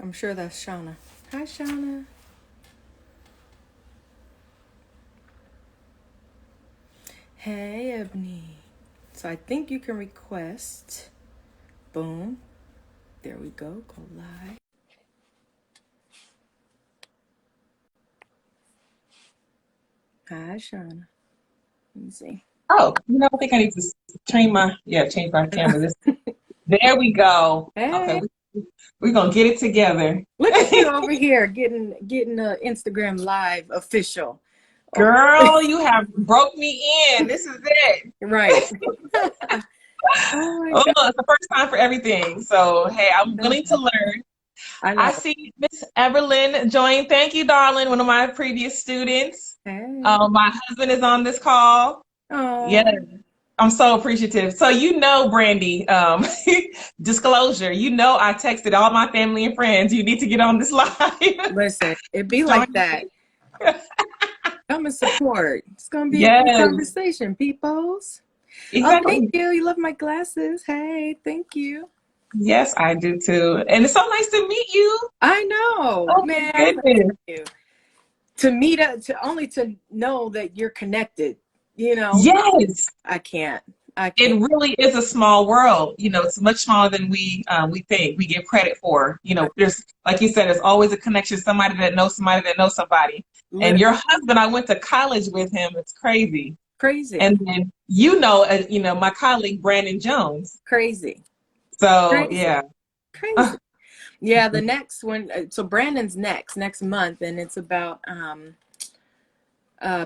I'm sure that's Shauna. Hi, Shauna. Hey, Ebony. So I think you can request. Boom. There we go. Go live. Hi, Shauna. Let me see. Oh, I think I need to change my camera. There we go. Okay, Hey, we're gonna get it together. look at you over here getting Instagram live official. Oh, Girl, you have broke me in. This is it. right. Oh my Oh, God. it's the first time for everything. So, hey, I'm willing to learn. I I know. see Miss Everlyn join. Thank you, darling, one of my previous students. Hey. My husband is on this call. Yes, Oh, I'm so appreciative. So, Brandy, disclosure, I texted all my family and friends, you need to get on this live. listen, it be Join like that. Come and support. It's gonna be a good Yes, conversation, peoples. Oh, thank exactly. you. You love my glasses. Hey, thank you. Yes, I do too. And it's so nice to meet you. I know, Oh my man. Let me tell goodness. you. To meet up, to know that you're connected. Yes, I can't. I it can't. really is a small world. It's much smaller than we think we give credit for. There's, like you said, there's always a connection, somebody that knows somebody that knows somebody. And Literally your husband, I went to college with him. It's crazy. crazy, And then my colleague Brandon Jones. crazy, So crazy, yeah. crazy. Yeah, the next one. So Brandon's next month, and it's about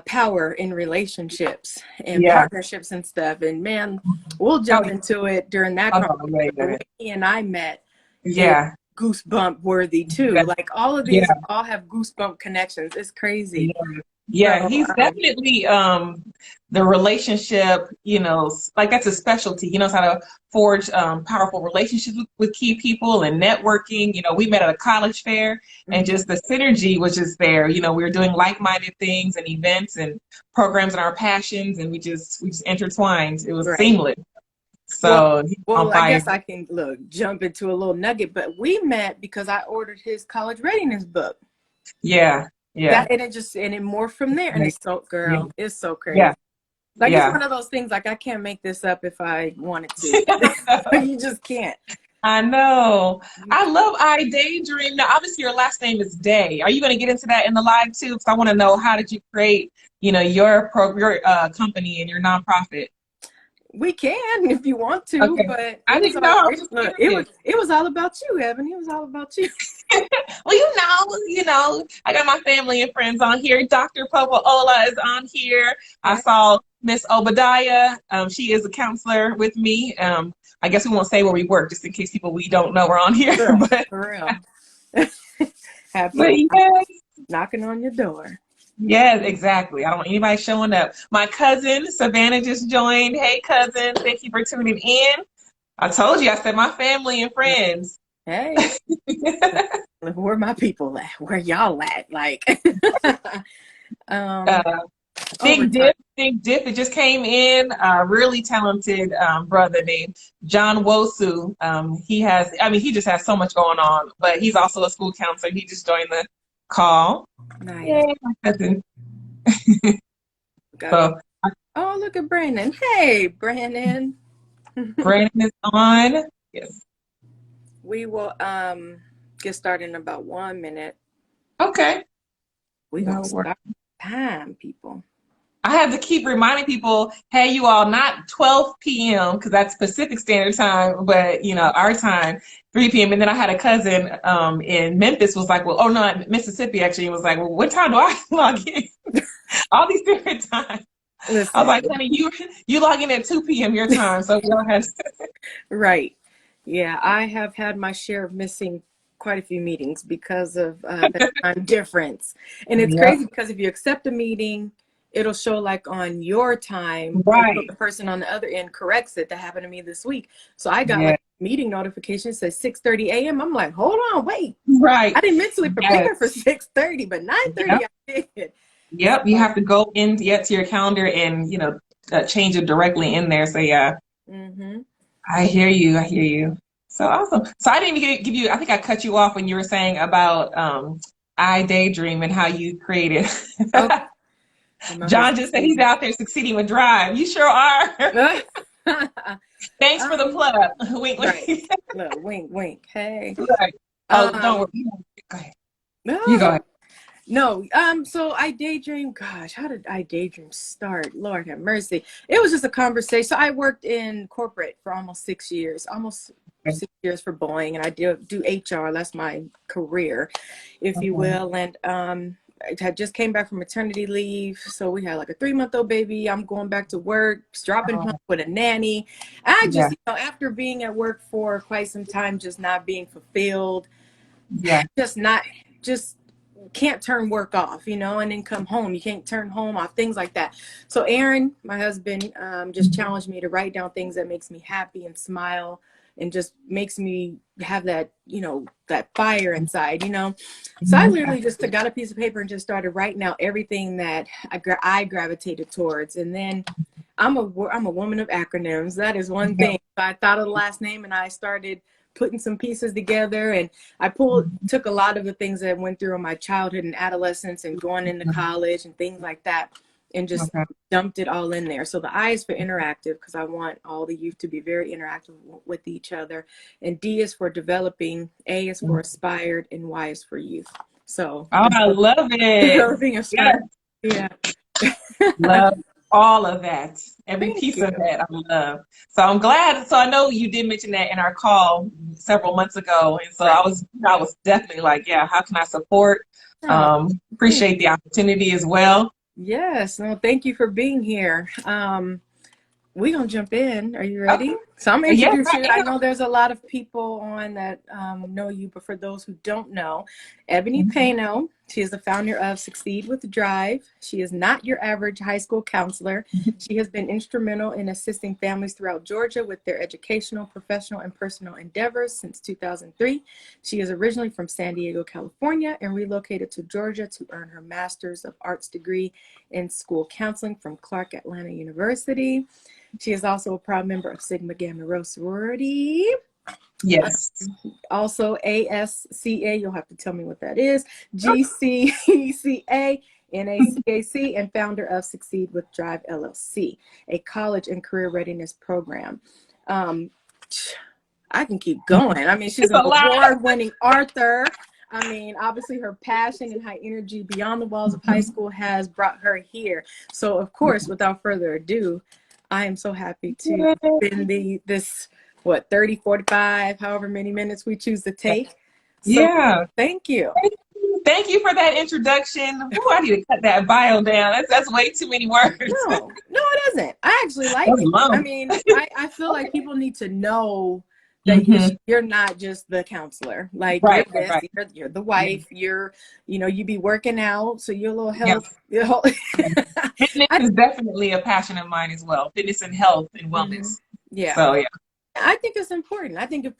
power in relationships and Yeah. partnerships and stuff. And man, we'll Oh, jump into it during that oh, conversation. The way later. he and I met is Yeah. goosebump worthy too. Like all of these Yeah. all have goosebump connections. It's crazy. Yeah. Yeah, So he's definitely the relationship, like that's a specialty. He knows how to forge powerful relationships with key people and networking. We met at a college fair and mhm. just the synergy was just there. We were doing like-minded things and events and programs and our passions and we just intertwined. It was Right. seamless. Well, So he's on I fire. guess I can jump into a little nugget, but we met because I ordered his college readiness book. Yeah. Yeah. That and it morphed from there, and it's so Yeah. girl, it's so Yeah. crazy. Like it's Yeah. one of those things like I can't make this up if I wanted to. You just can't. I know. You I can't. love I Daydream. Now, obviously, your last name is Day. Are you going to get into that in the live too? Because I want to know, how did you create, your company and your nonprofit? We can if you want to, Okay. but I it was didn't all know. I was it, just look, curious. it was all about you, Evan. It was all about you. Well, I got my family and friends on here. Dr. Popo Ola is on here. I Yeah, saw Miss Obadiah. She is a counselor with me. I guess we won't say where we work just in case people we don't know are on here. for real, But, for real. Have but people yeah. knocking on your door. Yes, exactly. I don't want anybody showing up. My cousin Savannah just joined. Hey, cousin. Thank you for tuning in. I told you, I said my family and friends. Hey, where my people at? Where y'all at? Like, um, uh, over time. Big Dip, it just came in. Really talented brother named John Wosu. He just has so much going on, but he's also a school counselor. He just joined the call. Nice. Yay, my cousin. Got So Oh, look at Brandon. Hey, Brandon. Brandon is on. Yes. We will get started in about 1 minute. Okay. We're gonna No worries. start time, people. I have to keep reminding people, hey, you all, not 12 p.m. because that's Pacific Standard Time, but our time, 3 p.m. And then I had a cousin in Memphis was like, well, oh no, Mississippi actually was like, well, what time do I log in? All these different times. I was Listen, like, honey, you log in at 2 p.m. your time, so we all have. right. Yeah, I have had my share of missing quite a few meetings because of the time difference. And it's Yep. crazy because if you accept a meeting, it'll show like on your time until Right. the person on the other end corrects it. That happened to me this week. So I got Yeah. like a meeting notification that says 6:30 a.m. I'm like, hold on, wait. Right. I didn't mentally prepare for Yes. 6:30, but 9:30 Yep. I did. Yep. You So, have to go in to your calendar and change it directly in there. So yeah, mm-hmm. I hear you. I hear you. So awesome. So I didn't even give you, I think I cut you off when you were saying about I Daydream and how you created. Okay. My John husband. just said he's out there succeeding with Drive. You sure are. Thanks for the um, plug. Wink, right. wink. Look, wink, wink. Hey. Right. Oh, don't Um, worry. Go ahead. You go no, ahead. no. So I daydream. Gosh, how did I daydream start? Lord have mercy. It was just a conversation. So I worked in corporate for almost 6 years, almost Okay. 6 years for Boeing, and I do HR. That's my career, if you Okay. will. And I had just came back from maternity leave, so we had like a 3-month-old baby. I'm going back to work, dropping home Oh, with a nanny. I just, yeah. after being at work for quite some time, just not being fulfilled, Yeah. just not, just can't turn work off, and then come home. You can't turn home off, things like that. So Aaron, my husband, just challenged me to write down things that makes me happy and smile and just makes me have that, that fire inside. So I literally just got a piece of paper and just started writing out everything that I gravitated towards. And then I'm a woman of acronyms. That is one thing. So I thought of the last name and I started putting some pieces together, and I took a lot of the things that I went through in my childhood and adolescence and going into college and things like that, and just Okay. dumped it all in there. So the I is for interactive, because I want all the youth to be very interactive with each other, and D is for developing, A is for aspired, and Y is for youth. So Oh, I love it. developing Yeah. aspired. Yeah. Love all of that. Every Thank piece you. of that I love. So I'm glad. So I know you did mention that in our call several months ago. And so Right. I was definitely like, yeah, how can I support? Oh, thank Appreciate the opportunity as well. Yes. No, thank you for being here. We're going to jump in. Are you Okay. ready? So I'm going to Yes, introduce I you. I know there's a lot of people on that know you, but for those who don't know, Ebony am. Payno, she is the founder of Succeed with Drive. She is not your average high school counselor. She has been instrumental in assisting families throughout Georgia with their educational, professional, and personal endeavors since 2003. She is originally from San Diego, California, and relocated to Georgia to earn her Master's of Arts degree in school counseling from Clark Atlanta University. She is also a proud member of Sigma Gamma Rho sorority. Yes. Also ASCA, you'll have to tell me what that is, GCCA, NACAC, and founder of Succeed with Drive LLC, a college and career readiness program. I can keep going. I mean, she's It's an a lot. award-winning author. I mean, obviously her passion and high energy beyond the walls of high school has brought her here. So, of course, without further ado, I am so happy to spend this 30, 45, however many minutes we choose to take. So Yeah. thank you. Thank you for that introduction. Ooh, I need to cut that bio down. That's way too many words. No, it isn't. I actually like That's it. I long. mean, I feel like people need to know that Hmm. you're not just the counselor. Like you're Right, right, this, right. you're the Yeah. wife, you be working out, so you're a little Yeah. health. Fitness I, is definitely a passion of mine as well. Fitness and health and Mhm. wellness. Yeah. So yeah, I think it's important. I think if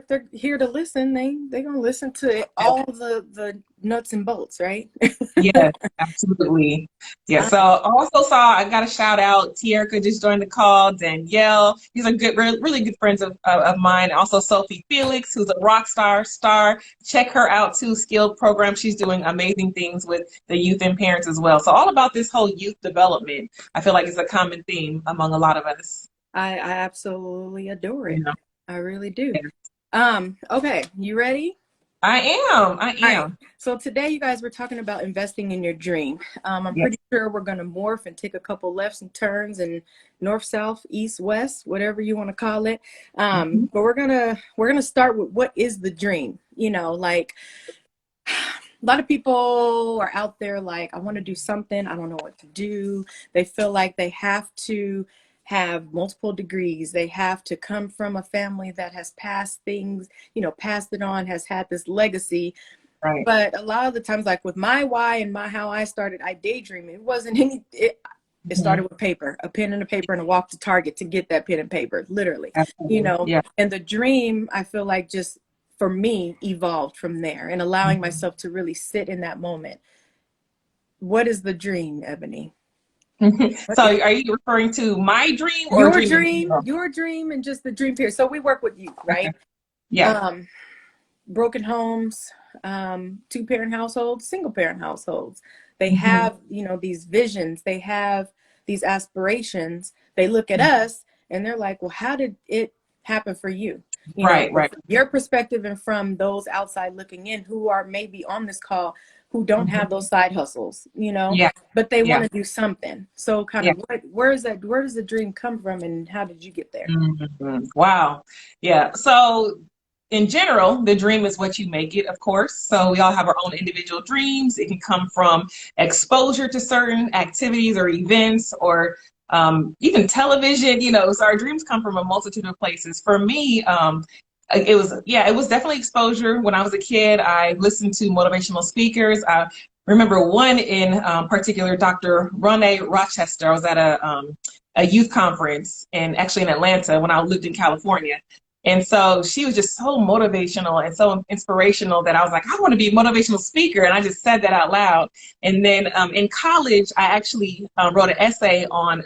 they're here to listen, they're gonna listen to yeah, all the nuts and bolts, right? yes, absolutely. Yeah. Uh, So also saw I got a shout out. Tierka just joined the call. Danielle, these are good, really good friends of mine. Also Sophie Felix, who's a rock star. Check her out too. Skilled program. She's doing amazing things with the youth and parents as well. So all about this whole youth development. I feel like it's a common theme among a lot of us. I absolutely adore You it. know. I really do. Yeah. Okay, you ready? I am. I All right. am. So today, you guys, we're talking about investing in your dream. I'm Yes. pretty sure we're going to morph and take a couple lefts and turns and north, south, east, west, whatever you want to call it. Mhm. But we're gonna start with what is the dream. Like a lot of people are out there like, I want to do something. I don't know what to do. They feel like they have to have multiple degrees. They have to come from a family that has passed things, passed it on, has had this legacy. Right. But a lot of the times, like with my why and how I started, I daydream. It wasn't it Mhm. started with paper, a pen and a paper, and a walk to Target to get that pen and paper, literally, Absolutely. Yeah. and the dream, I feel like, just for me, evolved from there, and allowing myself to really sit in that moment. What is the dream, Ebony? What So is are you referring to my dream or dream in general? your dream, and just the dream period? So we work with you, Okay. right? Yeah. Um, broken homes, two-parent households, single-parent households. They Hmm. have, these visions. They have these aspirations. They look at us and they're like, well, how did it happen for you? Right, So right. from your perspective and from those outside looking in who are maybe on this call who don't Mhm. have those side hustles, Yeah, but they want yeah, to do something. So kind yeah. of where does the dream come from and how did you get there? Mhm. Wow. Yeah. So, in general, the dream is what you make it, of course. So, we all have our own individual dreams. It can come from exposure to certain activities or events or even television, so our dreams come from a multitude of places. For me, it was definitely exposure. When I was a kid, I listened to motivational speakers. I remember one in particular, Dr. Rene Rochester. I was at a youth conference and actually in Atlanta when I lived in California. And so she was just so motivational and so inspirational that I was like, I want to be a motivational speaker. And I just said that out loud. And then in college, I actually wrote an essay on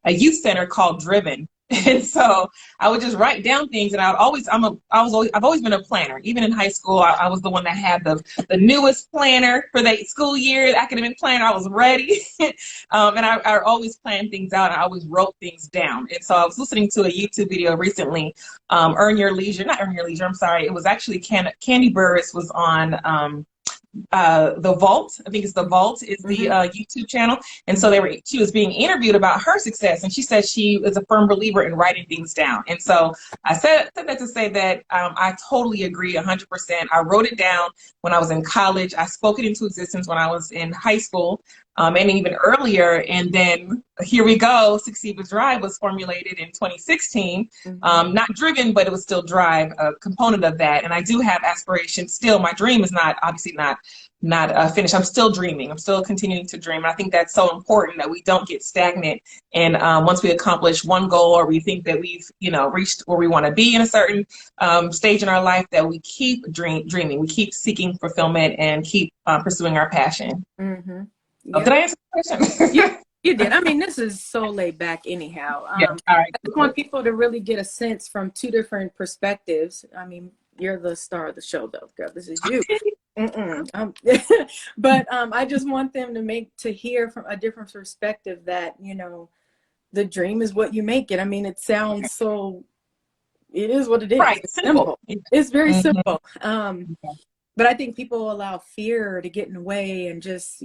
a youth center called Driven. And so I would just write down things, and I've always been a planner. Even in high school, I was the one that had the newest planner for the school year, the academic planner. I was ready, and I always planned things out. I always wrote things down. And so I was listening to a YouTube video recently, Earn Your Leisure, not Earn Your Leisure. I'm sorry, it was actually Candy Burris was on. The Vault, I think it's the Vault is the Mm-hmm. YouTube channel. And so she was being interviewed about her success, and she said she is a firm believer in writing things down. And so I said that to say that I totally agree 100%. I wrote it down when I was in college. I spoke it into existence when I was in high school, and even earlier. And then here we go. Succeed with Drive was formulated in 2016. Mm-hmm. Not driven, but it was still Drive, a component of that. And I do have aspirations still. My dream is obviously not finished. I'm still dreaming. I'm still continuing to dream. And I think that's so important that we don't get stagnant. And once we accomplish one goal, or we think that we've, reached where we want to be in a certain stage in our life, that we keep dreaming. We keep seeking fulfillment and keep pursuing our passion. Mm-hmm. Did I Yep. answer the You question? you did. I mean, this is so laid back anyhow. Yeah. All right. I just want people to really get a sense from two different perspectives. I mean, you're the star of the show though, girl. This is you. Mm-mm. But I just want them to hear from a different perspective that, the dream is what you make it. I mean, it sounds so, it is what it is. Right. It's Simple. simple. It's very Mhm. simple. But I think people allow fear to get in the way and just,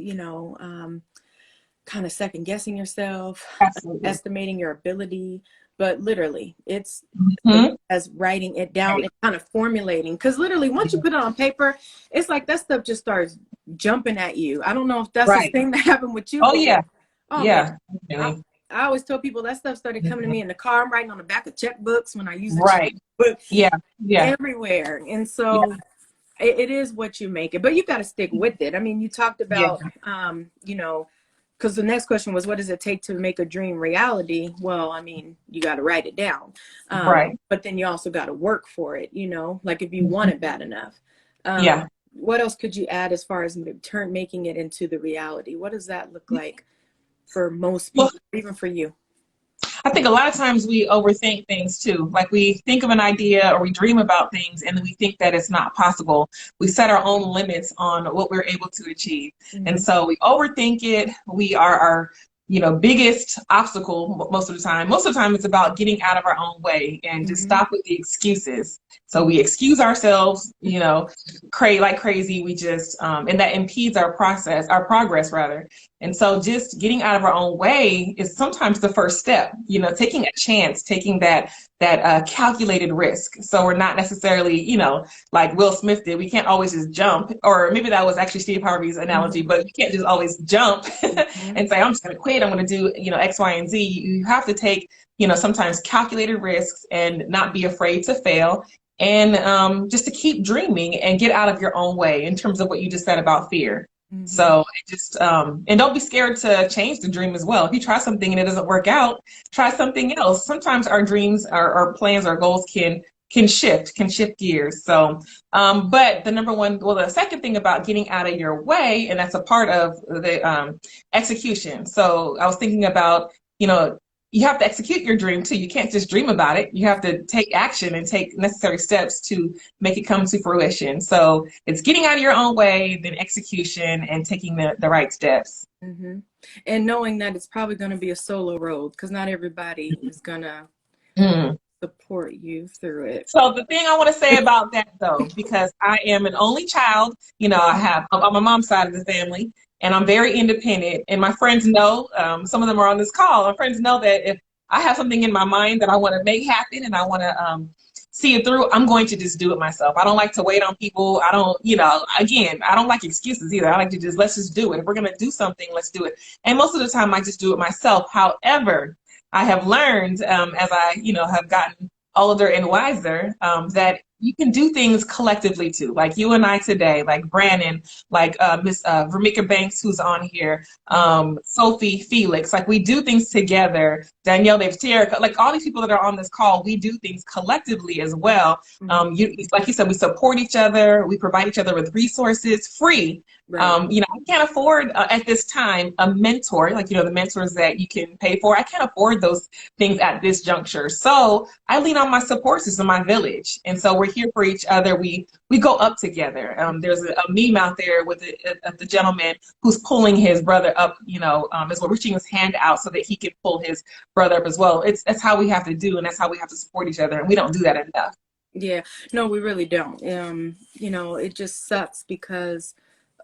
kind of second guessing yourself, Absolutely. estimating your ability. But literally, it's Mhm. as writing it down Right. and kind of formulating. Because literally, once you put it on paper, it's like that stuff just starts jumping at you. I don't know if that's the Right. same that happened with you, Oh but yeah. oh man, Yeah. I, Definitely. I always tell people that stuff started coming to Mhm. me in the car. I'm writing on the back of checkbooks when I use a Right. checkbook Yeah. Yeah. everywhere. And Yeah. so it is what you make it, but you got to stick with it. I mean, you talked Yeah. about, because the next question was, what does it take to make a dream reality? Well, I mean, you got to write it down. Right. But then you also got to work for it, like if you want Mhm. it bad enough. Yeah. What else could you add as far as making it into the reality? What does that look like for most Well, people, even for you? I think a lot of times we overthink things too. Like we think of an idea or we dream about things and then we think that it's not possible. We set our own limits on what we're able to achieve. And Mm-hmm. so we overthink it. We are our, biggest obstacle most of the time. Most of the time it's about getting out of our own way and just Mm-hmm. stop with the excuses. So we excuse ourselves, like crazy. We just, and that impedes our progress rather. And so just getting out of our own way is sometimes the first step, taking a chance, taking that calculated risk. So we're not necessarily, like Will Smith did. We can't always just jump, or maybe that was actually Steve Harvey's analogy, but you can't just always jump Mm-hmm. and say, I'm just going to quit. I'm going to do, X, Y, and Z. You have to take, sometimes calculated risks and not be afraid to fail. And just to keep dreaming and get out of your own way in terms of what you just said about fear. Mm-hmm. So it just and don't be scared to change the dream as well. If you try something and it doesn't work out, try something else. Sometimes our dreams, our plans, our goals can shift gears. So, but the second thing about getting out of your way, and that's a part of the execution. So I was thinking about, you have to execute your dream too. You can't just dream about it. You have to take action and take necessary steps to make it come to fruition. So it's getting out of your own way, then execution and taking the right steps. Mm-hmm. And knowing that it's probably going to be a solo road, because not everybody is going to support you through it. So the thing I want to say about that though, because I am an only child, you know, I have on my mom's side of the family, and I'm very independent. And my friends know, some of them are on this call. My friends know that if I have something in my mind that I want to make happen and I want to see it through, I'm going to just do it myself. I don't like to wait on people. I don't, you know, again, I don't like excuses either. I like to just, let's just do it. If we're going to do something, let's do it. And most of the time I just do it myself. However, I have learned as I, you know, have gotten older and wiser, that you can do things collectively too. Like you and I today, like Brandon, like Miss Vermika Banks, who's on here, Sophie, Felix, like we do things together. Danielle, they've Tara, like all these people that are on this call, we do things collectively as well. Like you said, we support each other. We provide each other with resources free. Right. You know, I can't afford at this time a mentor, like, you know, the mentors that you can pay for. I can't afford those things at this juncture. So I lean on my support system, my village. And so we're here for each other. We go up together. There's a meme out there with the gentleman who's pulling his brother up, you know, as well, reaching his hand out so that he can pull his brother up as well. That's how we have to do, and that's how we have to support each other. And we don't do that enough. Yeah, no, we really don't. You know, it just sucks because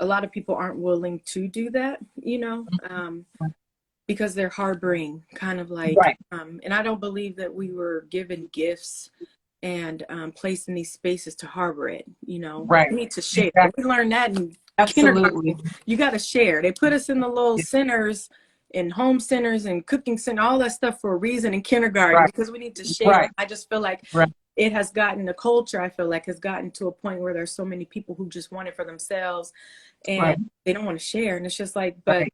a lot of people aren't willing to do that, you know, because they're harboring kind of like, right. And I don't believe that we were given gifts and placed in these spaces to harbor it, you know. Right. We need to share. Exactly. We learned that in Absolutely. kindergarten. You got to share. They put us in the little centers and home centers and cooking center, all that stuff for a reason in kindergarten, because we need to share. Right. I just feel like it has gotten, the culture, I feel like, has gotten to a point where there's so many people who just want it for themselves and they don't want to share. And it's just like, but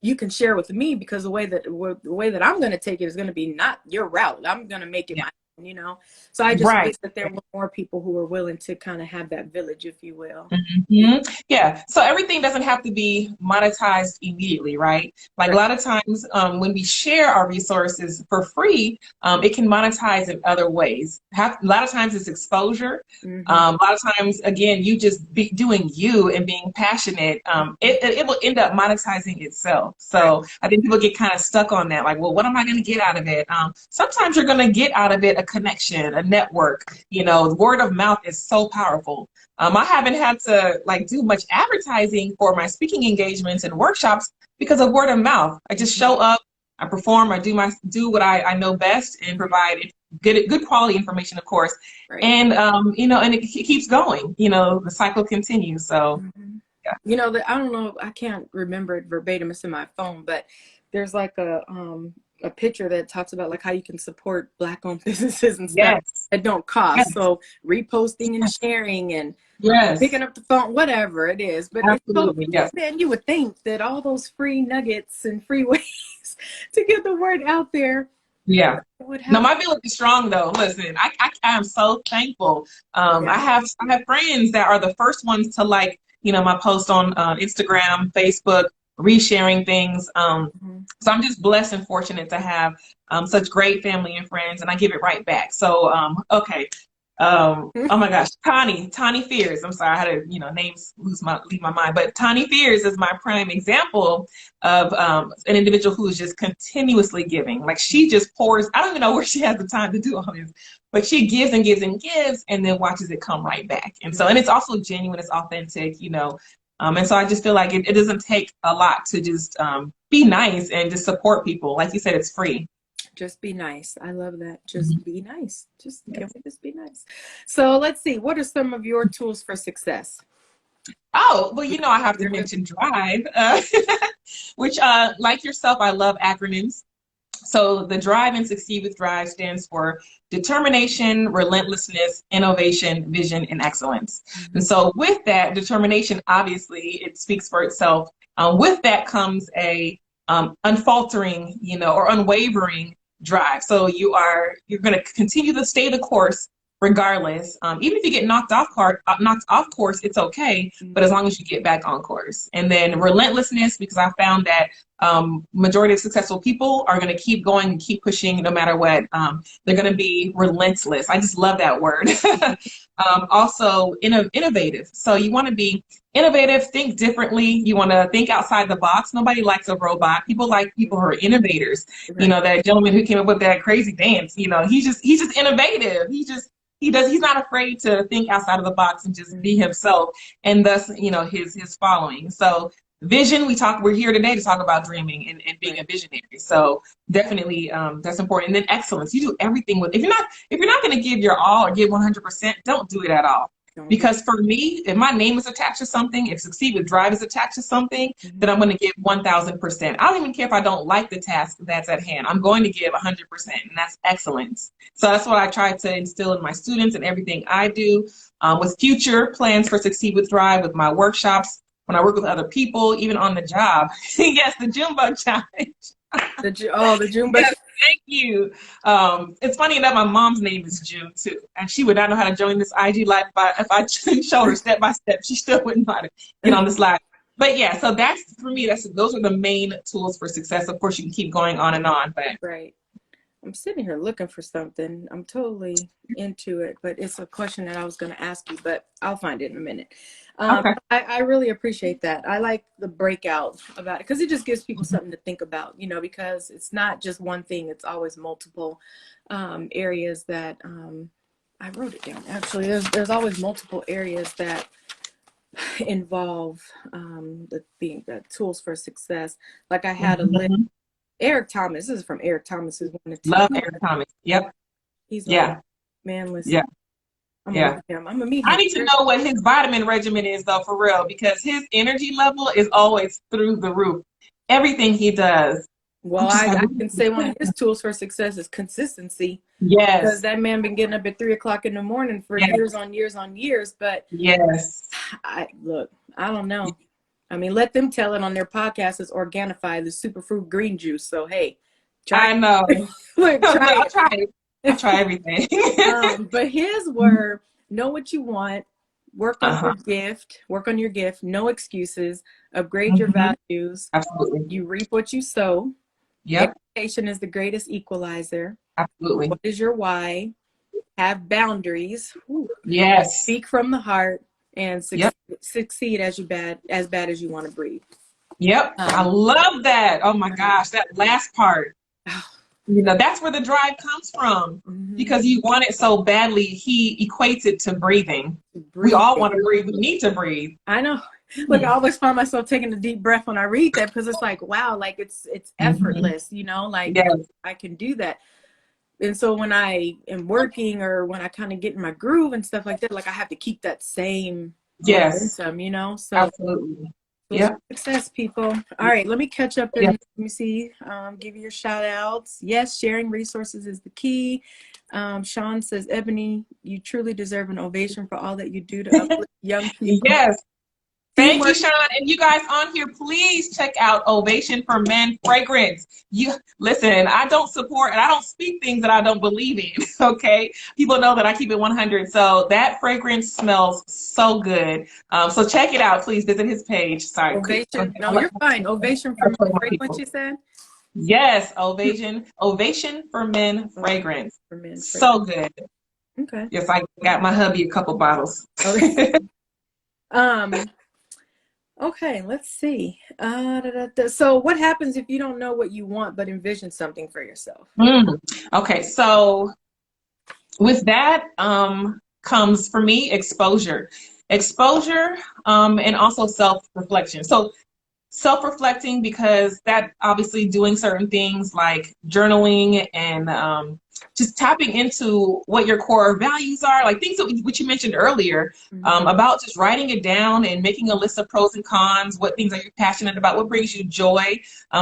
you can share with me, because the way that I'm going to take it is going to be not your route. I'm going to make it my own, you know? So I just wish that there were more people who were willing to kind of have that village, if you will. Yeah. So everything doesn't have to be monetized immediately, right? Like a lot of times when we share our resources for free, it can monetize in other ways. A lot of times it's exposure. A lot of times, again, you just be doing you and being passionate. It will end up monetizing itself. So I think people get kind of stuck on that. Like, well, what am I going to get out of it? Sometimes you're going to get out of it a connection, a network. You know, word of mouth is so powerful. I haven't had to like do much advertising for my speaking engagements and workshops because of word of mouth. I just show up, I perform, I do what I know best and provide good quality information, of course. And you know, and it keeps going. You know, the cycle continues. So you know, I don't know, I can't remember it verbatim, it's in my phone, but there's like a picture that talks about like how you can support Black-owned businesses and stuff that don't cost. So reposting and sharing and picking up the phone, whatever it is. But man, you would think that all those free nuggets and free ways to get the word out there. Yeah. No, my village is strong though. Listen, I am so thankful. I have friends that are the first ones to like, you know, my post on Instagram, Facebook, resharing things. So I'm just blessed and fortunate to have such great family and friends, and I give it right back. So oh my gosh, Tani Fears. I'm sorry, I had to, you know, names leave my mind, but Tani Fears is my prime example of an individual who is just continuously giving. Like she just pours. I don't even know where she has the time to do all this, but she gives and gives and gives, and then watches it come right back. And so, and it's also genuine, it's authentic, you know. And so I just feel like it doesn't take a lot to just be nice and just support people. Like you said, it's free. Just be nice. I love that. Just be nice. Just be nice. So let's see. What are some of your tools for success? Oh, well, you know, I have to mention DRIVE, which like yourself, I love acronyms. So the Drive and Succeed with DRIVE stands for determination, relentlessness, innovation, vision, and excellence. And so with that determination, obviously, it speaks for itself. With that comes a unfaltering, you know, or unwavering drive. So you're going to continue to stay the course regardless. Even if you get knocked off course, it's okay. But as long as you get back on course. And then relentlessness, because I found that majority of successful people are going to keep going and keep pushing no matter what. They're going to be relentless. I just love that word. Also, innovative. So you want to be innovative, think differently. You want to think outside the box. Nobody likes a robot. People like people who are innovators. Right. You know, that gentleman who came up with that crazy dance, you know, he's just innovative. He's not afraid to think outside of the box and just be himself, and thus, you know, his following. So vision, we're here today to talk about dreaming and being a visionary. So definitely that's important. And then excellence. You do everything with, if you're not going to give your all or give 100%, don't do it at all. Because for me, if my name is attached to something, if Succeed with Drive is attached to something, then I'm going to give 1,000%. I don't even care if I don't like the task that's at hand. I'm going to give 100%, and that's excellence. So that's what I try to instill in my students and everything I do. With future plans for Succeed with Drive, with my workshops, when I work with other people, even on the job. Yes, the Junebug Challenge. The Junebug. Yes, thank you. It's funny enough, my mom's name is June too, and she would not know how to join this IG live if I showed her step by step. She still wouldn't know how to get on this live. But yeah, so that's for me. Those are the main tools for success. Of course, you can keep going on and on, but Right. I'm sitting here looking for something. I'm totally into it, but it's a question that I was going to ask you, but I'll find it in a minute. Okay. I really appreciate that. I like the breakout about it because it just gives people something to think about, you know, because it's not just one thing. It's always multiple areas that I wrote it down. Actually, there's always multiple areas that involve the tools for success. Like I had a list. Eric Thomas. This is from Eric Thomas. Is one of Love Eric Thomas. Yep. He's man. Listen. Yeah. I'm gonna meet him. I need to know what his vitamin regimen is, though, for real, because his energy level is always through the roof. Everything he does. Well, I can say one of his tools for success is consistency. Yes. Because that man been getting up at 3 o'clock in the morning for years on years on years. But yes, I don't know. I mean, let them tell it on their podcast. It's Organifi, the superfruit green juice. So hey, I know. Look, I'll try it. I'll try everything. But his were know what you want, work on your gift, no excuses, upgrade your values. Absolutely. You reap what you sow. Yep. Education is the greatest equalizer. Absolutely. What is your why? Have boundaries. Ooh. Yes. Speak from the heart and succeed as bad as you want to breathe. Yep. I love that. Oh my gosh, that last part. You know, that's where the drive comes from, because you want it so badly. He equates it to breathing. We all want to breathe. We need to breathe. I know. Look, I always find myself taking a deep breath when I read that, because it's like, wow, like it's effortless, you know, like I can do that. And so when I am working or when I kind of get in my groove and stuff like that, like I have to keep that same momentum, you know. So absolutely. Success, people. All right, let me catch up and let me see. Give you your shout outs. Yes, sharing resources is the key. Sean says, Ebony, you truly deserve an ovation for all that you do to uplift young people. Yes. Thank you, Sean. And you guys on here, please check out Ovation for Men fragrance. You listen, I don't support and I don't speak things that I don't believe in. Okay. People know that I keep it 100. So that fragrance smells so good. So check it out. Please visit his page. Sorry. Ovation. No, you're fine. Ovation for Men fragrance, you said? Yes. Ovation for Men fragrance. For men fragrance. So good. Okay. Yes, I got my hubby a couple bottles. Okay. Okay, let's see. So what happens if you don't know what you want but envision something for yourself? Okay, so with that comes for me exposure, and also self-reflection. So self-reflecting, because that obviously doing certain things like journaling and just tapping into what your core values are, like things which you mentioned earlier, about just writing it down and making a list of pros and cons, what things are you passionate about, what brings you joy.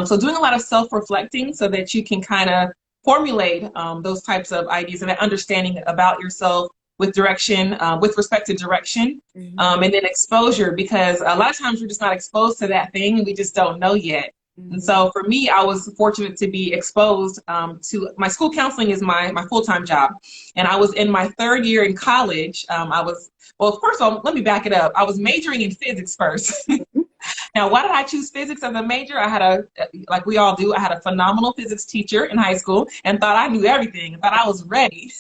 So doing a lot of self-reflecting so that you can kind of formulate those types of ideas and that understanding about yourself with direction, with respect to direction, and then exposure, because a lot of times we're just not exposed to that thing and we just don't know yet. And so for me, I was fortunate to be exposed to my school counseling is my full-time job. And I was in my 3rd year in college. Well, first of all, let me back it up. I was majoring in physics first. Now, why did I choose physics as a major? I had a, like we all do, I had a phenomenal physics teacher in high school and thought I knew everything, thought I was ready.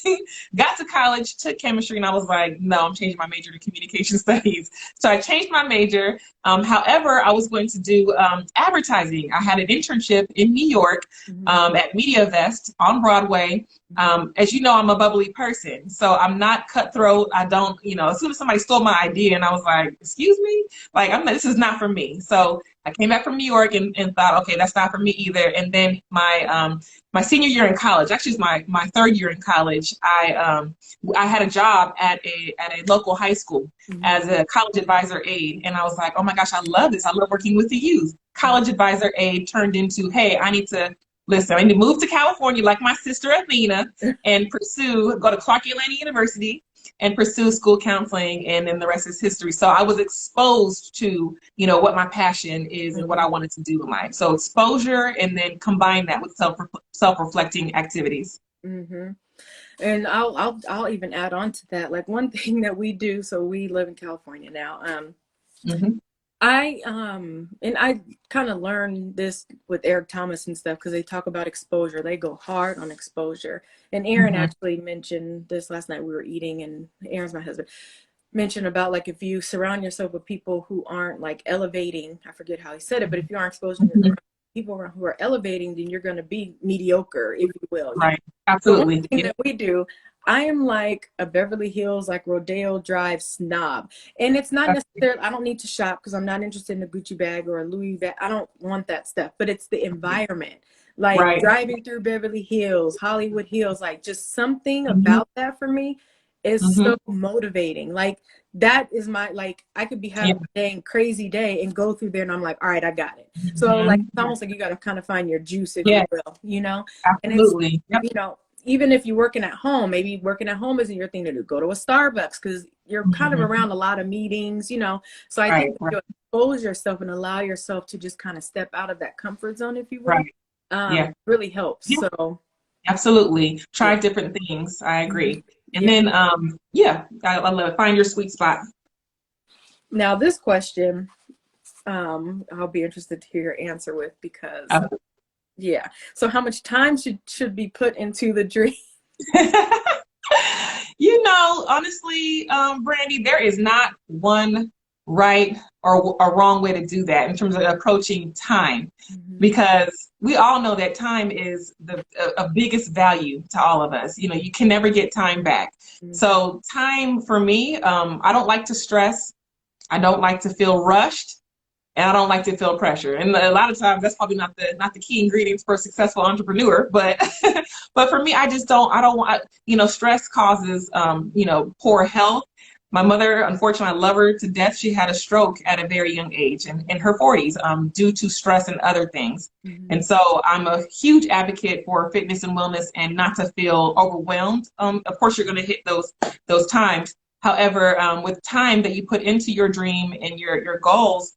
Got to college, took chemistry, and I was like, no, I'm changing my major to communication studies. So I changed my major. However, I was going to do advertising. I had an internship in New York at MediaVest on Broadway. As you know, I'm a bubbly person, so I'm not cutthroat. I don't, as soon as somebody stole my idea and I was like, excuse me, like, this is not for me. So I came back from New York and thought, okay, that's not for me either. And then my senior year in college, actually it's my third year in college, I had a job at a local high school as a college advisor aide. And I was like, oh my gosh, I love this. I love working with the youth. College advisor aide turned into, hey, I need to move to California like my sister Athena and go to Clark Atlanta University and pursue school counseling, and then the rest is history. So I was exposed to, what my passion is and what I wanted to do in life. So exposure, and then combine that with self-reflecting activities. Mm-hmm. And I'll even add on to that. Like one thing that we do, so we live in California now. I kind of learned this with Eric Thomas and stuff, because they talk about exposure. They go hard on exposure. And Aaron actually mentioned this last night. We were eating, and Aaron's my husband, mentioned about, like, if you surround yourself with people who aren't like elevating, I forget how he said it, but if you aren't exposing people who are elevating, then you're going to be mediocre, if you will. Right. Absolutely. So one thing that we do, I am like a Beverly Hills, like Rodeo Drive snob. And it's not necessarily, I don't need to shop because I'm not interested in a Gucci bag or a Louis bag. I don't want that stuff, but it's the environment. Like driving through Beverly Hills, Hollywood Hills, like just something about that for me is so motivating. Like that is my, like, I could be having a dang crazy day and go through there and I'm like, all right, I got it. So like, it's almost like you got to kind of find your juice, if you will, Absolutely. And it's, even if you're working at home, maybe working at home isn't your thing to do. Go to a Starbucks because you're kind of around a lot of meetings, So I think if you expose yourself and allow yourself to just kind of step out of that comfort zone, if you will, really helps. So absolutely. Try different things. I agree. And then, I love it. Find your sweet spot. Now this question, I'll be interested to hear your answer with, because so how much time should be put into the dream? Honestly, Brandy, there is not one right or a wrong way to do that in terms of approaching time, because we all know that time is the biggest value to all of us. You can never get time back. So time for me, I don't like to stress. I don't like to feel rushed. And I don't like to feel pressure. And a lot of times that's probably not the key ingredients for a successful entrepreneur. But but for me, I don't want, stress causes, poor health. My mother, unfortunately, I love her to death. She had a stroke at a very young age, in her 40s, due to stress and other things. And so I'm a huge advocate for fitness and wellness and not to feel overwhelmed. Of course, you're going to hit those times. However, with time that you put into your dream and your goals,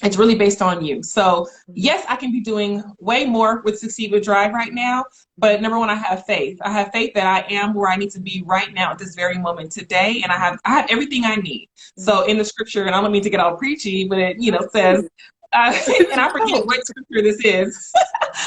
it's really based on you. So yes, I can be doing way more with Succeed with Drive right now, but number one, I have faith. I have faith that I am where I need to be right now at this very moment today, and I have everything I need. So in the scripture, and I don't mean to get all preachy, but it says, and I forget what scripture this is.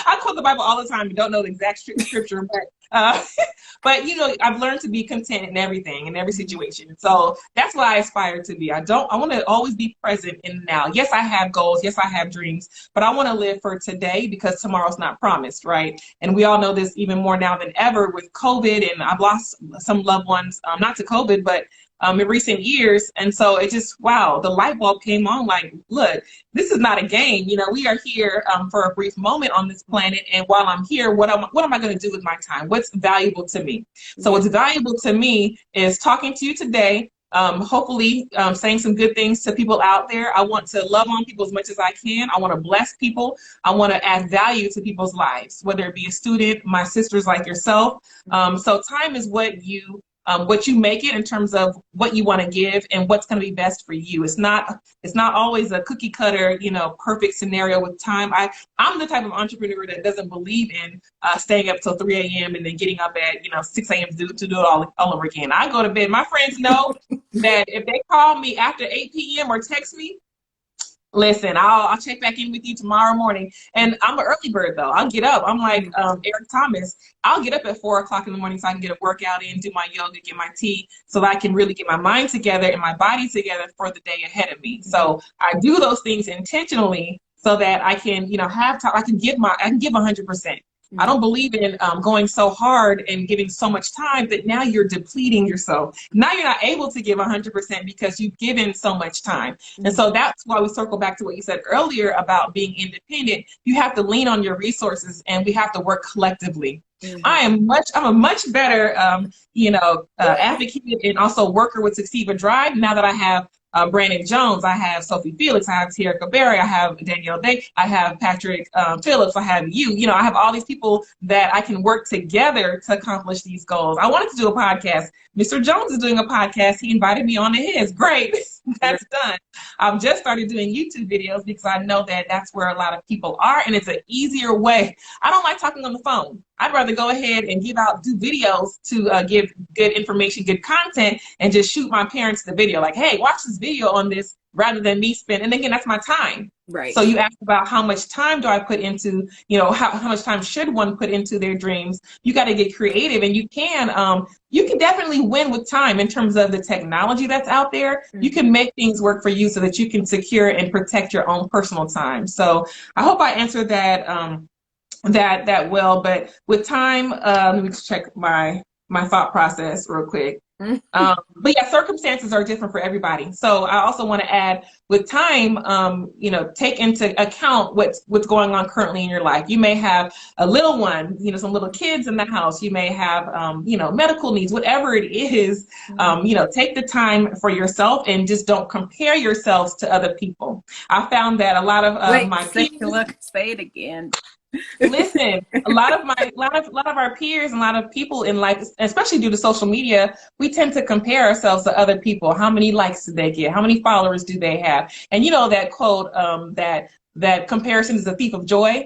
I quote the Bible all the time and don't know the exact scripture, but I've learned to be content in everything, in every situation. So that's what I aspire to be. I want to always be present in now. Yes, I have goals. Yes, I have dreams, but I want to live for today, because tomorrow's not promised, right? And we all know this even more now than ever with COVID, and I've lost some loved ones, not to COVID, but in recent years. And so it just, wow, the light bulb came on, like, look, this is not a game. We are here for a brief moment on this planet. And while I'm here, what am I going to do with my time? What's valuable to me? So what's valuable to me is talking to you today, hopefully saying some good things to people out there. I want to love on people as much as I can. I want to bless people. I want to add value to people's lives, whether it be a student, my sisters like yourself. So time is what you make it in terms of what you want to give and what's going to be best for you. It's not always a cookie cutter, perfect scenario with time. I'm the type of entrepreneur that doesn't believe in staying up till 3 a.m. and then getting up at 6 a.m. to do it all over again. I go to bed. My friends know that if they call me after 8 p.m. or text me, Listen, I'll check back in with you tomorrow morning. And I'm an early bird though. I'll get up. I'm like Eric Thomas. I'll get up at 4 o'clock in the morning so I can get a workout in, do my yoga, get my tea, so that I can really get my mind together and my body together for the day ahead of me. So I do those things intentionally so that I can, have time. I can give 100%. I don't believe in going so hard and giving so much time that now you're depleting yourself. Now you're not able to give 100% because you've given so much time. And so that's why we circle back to what you said earlier about being independent. You have to lean on your resources and we have to work collectively. I'm a much better, advocate and also worker with Succeed with Drive now that I have Brandon Jones, I have Sophie Felix, I have Terica Berry, I have Danielle Day, I have Patrick Phillips, I have you. I have all these people that I can work together to accomplish these goals. I wanted to do a podcast. Mr. Jones is doing a podcast. He invited me on to his. Great. That's done. I've just started doing YouTube videos because I know that that's where a lot of people are, and it's an easier way. I don't like talking on the phone. I'd rather go ahead and do videos to give good information, good content, and just shoot my parents the video. Like, hey, watch this video on this, rather than me spend. And again, that's my time. Right. So you asked about how much time do I put into, how much time should one put into their dreams? You got to get creative, and you can definitely win with time in terms of the technology that's out there. You can make things work for you so that you can secure and protect your own personal time. So I hope I answered that that well. But with time, let me check my thought process real quick. But yeah, circumstances are different for everybody. So I also want to add, with time, take into account what's going on currently in your life. You may have a little one, some little kids in the house. You may have, medical needs, whatever it is. Take the time for yourself and just don't compare yourselves to other people. I found that a lot of my peers. Say it again. Listen, a lot of our peers and a lot of people in life, especially due to social media, we tend to compare ourselves to other people. How many likes do they get? How many followers do they have? And that quote, that comparison is a thief of joy.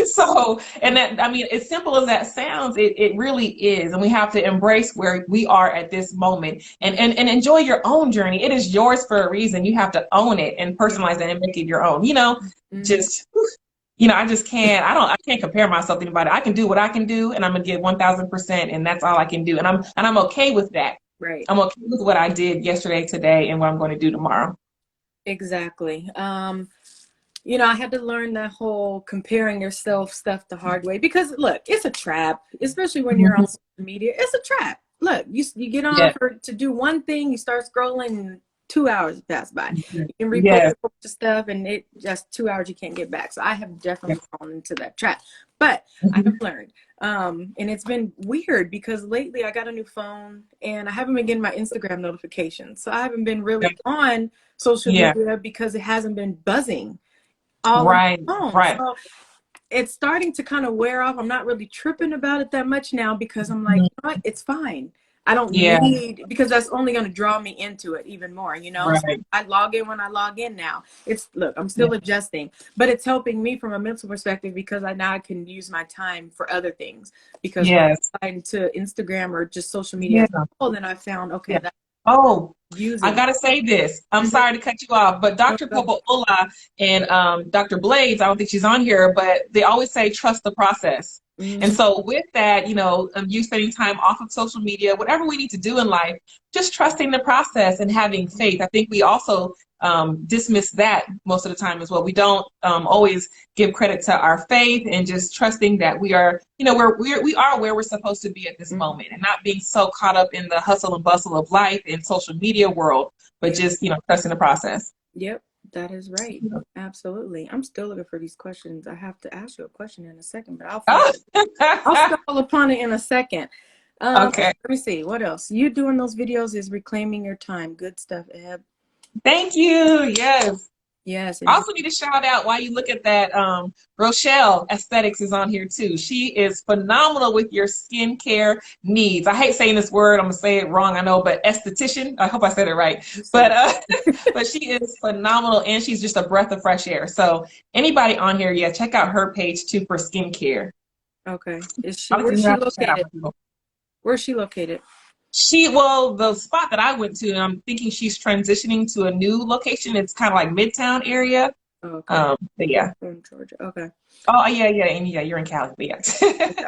So, and that, as simple as that sounds, it really is. And we have to embrace where we are at this moment and enjoy your own journey. It is yours for a reason. You have to own it and personalize it and make it your own. I just can't, I can't compare myself to anybody. I can do what I can do, and I'm going to give 1,000%, and that's all I can do. And I'm okay with that. Right. I'm okay with what I did yesterday, today, and what I'm going to do tomorrow. Exactly. I had to learn that whole comparing yourself stuff the hard way, because look, it's a trap, especially when you're on social media. It's a trap. Look, you get on to do one thing, you start scrolling, 2 hours pass by. You can repost a bunch of stuff, and it just 2 hours you can't get back. So I have definitely fallen into that trap. But I have learned. And it's been weird because lately I got a new phone and I haven't been getting my Instagram notifications. So I haven't been really on social media because it hasn't been buzzing all on my phone. Right. So it's starting to kind of wear off. I'm not really tripping about it that much now because I'm like, it's fine. I don't need, because that's only going to draw me into it even more, Right. So I log in when I log in now. I'm still adjusting, but it's helping me from a mental perspective because I can use my time for other things, because when I'm to Instagram or just social media, then I found, I got to say this. I'm sorry to cut you off, but Dr. Popola and Dr. Blades, I don't think she's on here, but they always say, trust the process. And so with that, you spending time off of social media, whatever we need to do in life, just trusting the process and having faith. I think we also dismiss that most of the time as well. We don't always give credit to our faith and just trusting that we are, we are where we're supposed to be at this moment, and not being so caught up in the hustle and bustle of life and social media world, but just, trusting the process. Yep. That is right. Absolutely. I'm still looking for these questions. I have to ask you a question in a second, but I'll stumble upon it in a second. Okay. Let me see. What else? You doing those videos is reclaiming your time. Good stuff, Eb. Thank you. Yes. Yes. I also need to shout out, while you look at that, Rochelle Aesthetics is on here too. She is phenomenal with your skincare needs. I hate saying this word. I'm going to say it wrong, I know, but esthetician. I hope I said it right. But but she is phenomenal, and she's just a breath of fresh air. So anybody on here, check out her page too for skincare. Okay. Where's she located? Where's she located? Well, the spot that I went to, and I'm thinking she's transitioning to a new location. It's kind of like Midtown area. Oh, okay. But yeah. In Georgia. Okay. Oh, yeah, yeah, and yeah, you're in Cali, but yeah.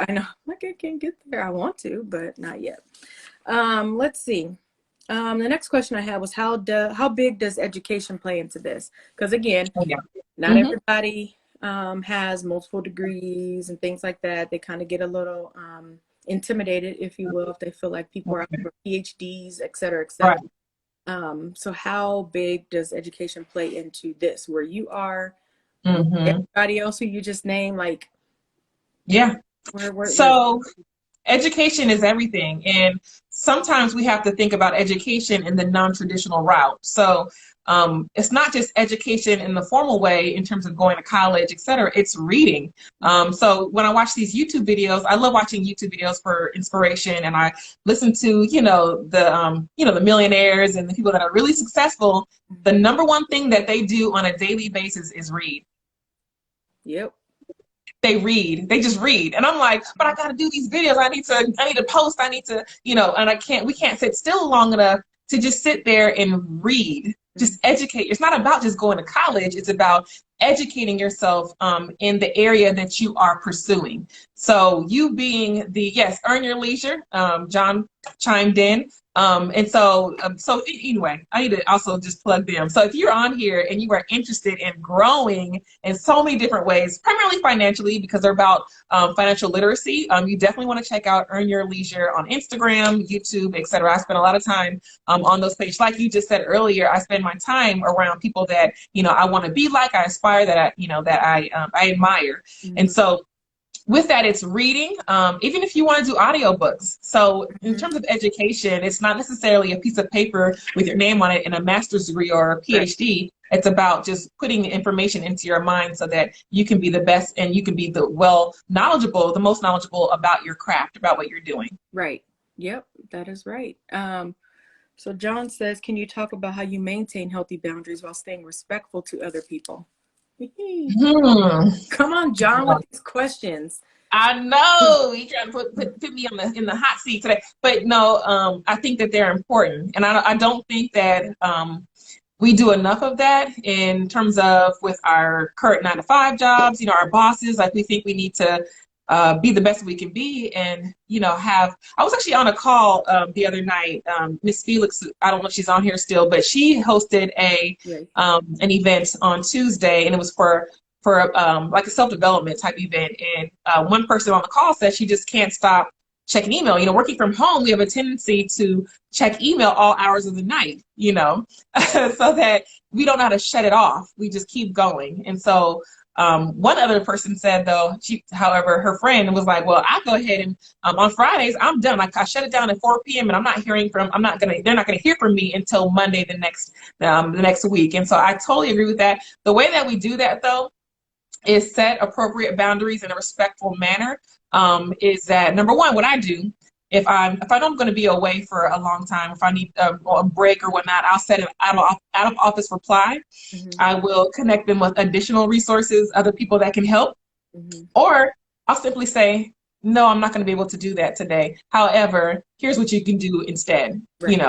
I know. Like I can't get there. I want to, but not yet. Let's see. The next question I had was how big does education play into this? Because again, Oh, yeah. not everybody has multiple degrees and things like that. They kind of get a little intimidated, if you will, if they feel like people are out for PhDs, et cetera, et cetera. Right. So how big does education play into this? Where you are, Mm-hmm. everybody else who you just named, like, Yeah. where So education is everything. And sometimes we have to think about education in the non-traditional route. So it's not just education in the formal way in terms of going to college, et cetera. It's reading. So when I watch these YouTube videos, I love watching YouTube videos for inspiration. And I listen to, the millionaires and the people that are really successful. The number one thing that they do on a daily basis is read. Yep. They just read. And I'm like, but I got to do these videos. I need to post. I need to, and we can't sit still long enough to just sit there and read, just educate. It's not about just going to college. It's about educating yourself in the area that you are pursuing. So you being earn your leisure. John chimed in. So anyway, I need to also just plug them. So if you're on here and you are interested in growing in so many different ways, primarily financially, because they're about financial literacy, you definitely want to check out Earn Your Leisure on Instagram, YouTube, etc. I spend a lot of time on those pages. Like you just said earlier, I spend my time around people that, I want to be like, I aspire, that I admire. Mm-hmm. And so with that, it's reading, even if you want to do audiobooks. So in terms of education, it's not necessarily a piece of paper with your name on it and a master's degree or a PhD. Right. It's about just putting information into your mind so that you can be the best and you can be the most knowledgeable about your craft, about what you're doing. Right. Yep, that is right. So John says, can you talk about how you maintain healthy boundaries while staying respectful to other people? Come on, John, with these questions. I know you trying to put me in the hot seat today, but no, I think that they're important, and I don't think that we do enough of that in terms of with our current 9-to-5 jobs. Our bosses, like we think we need to be the best we can be, and I was actually on a call the other night. Miss Felix, I don't know if she's on here still, but she hosted an event on Tuesday, and it was for like a self-development type event. And one person on the call said she just can't stop checking email. Working from home, we have a tendency to check email all hours of the night, so that we don't know how to shut it off. We just keep going. And so one other person said, though, however, her friend was like, well, I go ahead and on Fridays, I'm done. Like, I shut it down at 4 p.m. and they're not going to hear from me until Monday the next week. And so I totally agree with that. The way that we do that, though, is set appropriate boundaries in a respectful manner. Is that number one, what I do, if I know I'm going to be away for a long time, if I need a break or whatnot, I'll set an out of office reply. Mm-hmm. I will connect them with additional resources, other people that can help, or I'll simply say, no, I'm not going to be able to do that today. However, here's what you can do instead. Right.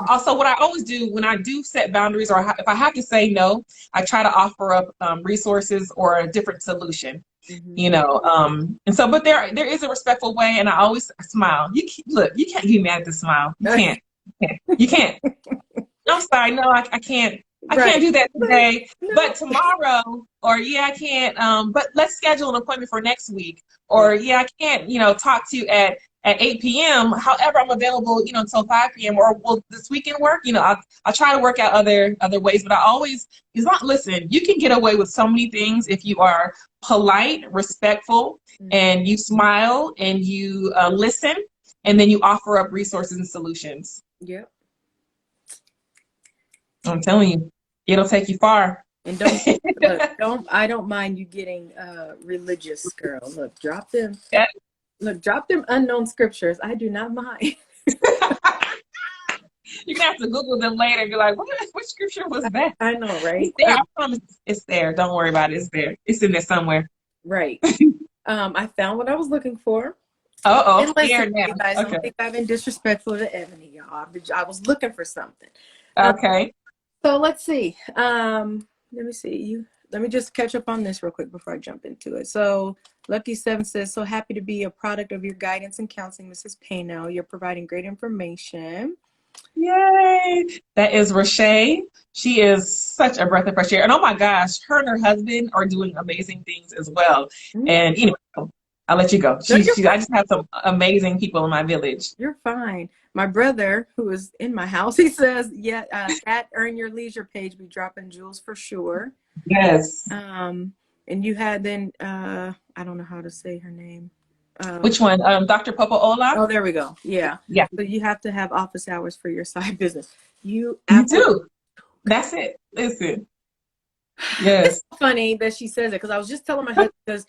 Also, what I always do when I do set boundaries, or if I have to say no, I try to offer up resources or a different solution. And so, but there is a respectful way, and I always smile. You can't get mad at the smile. You can't. I'm sorry, no, I can't. I can't do that today, but tomorrow, or I can't, but let's schedule an appointment for next week, or I can't, talk to you at 8 p.m. However, I'm available, until 5 p.m. or will this weekend work? I'll try to work out other ways, but listen, you can get away with so many things if you are polite, respectful, and you smile and you listen, and then you offer up resources and solutions. Yep. I'm telling you, it'll take you far. And I don't mind you getting religious, girl. Look, drop them. Yeah. Look, drop them unknown scriptures. I do not mind. You're gonna have to Google them later and be like, what scripture was that? I know, right? It's there. I promise it's there. Don't worry about it. It's there. It's in there somewhere. Right. I found what I was looking for. Uh-oh, And listen, here now. you guys, don't Okay. think I've been disrespectful to Ebony, y'all. I was looking for something. Okay. So let's see. Let me see. Let me just catch up on this real quick before I jump into it. So Lucky Seven says, "So happy to be a product of your guidance and counseling, Mrs. Payno. You're providing great information." Yay. That is Rashay. She is such a breath of fresh air. And oh my gosh, her and her husband are doing amazing things as well. Mm, And anyway, I'll let you go. no, you're I just have some amazing people in my village. You're fine. My brother, who is in my house, he says, "Yeah, at Earn Your Leisure page, be dropping jewels for sure." Yes. And you had then, I don't know how to say her name. Which one? Dr. Popo Ola? Oh, there we go. Yeah. Yeah, So you have to have office hours for your side business. You you absolutely. do. That's it. Listen. Yes. It's funny that she says it because I was just telling my husband because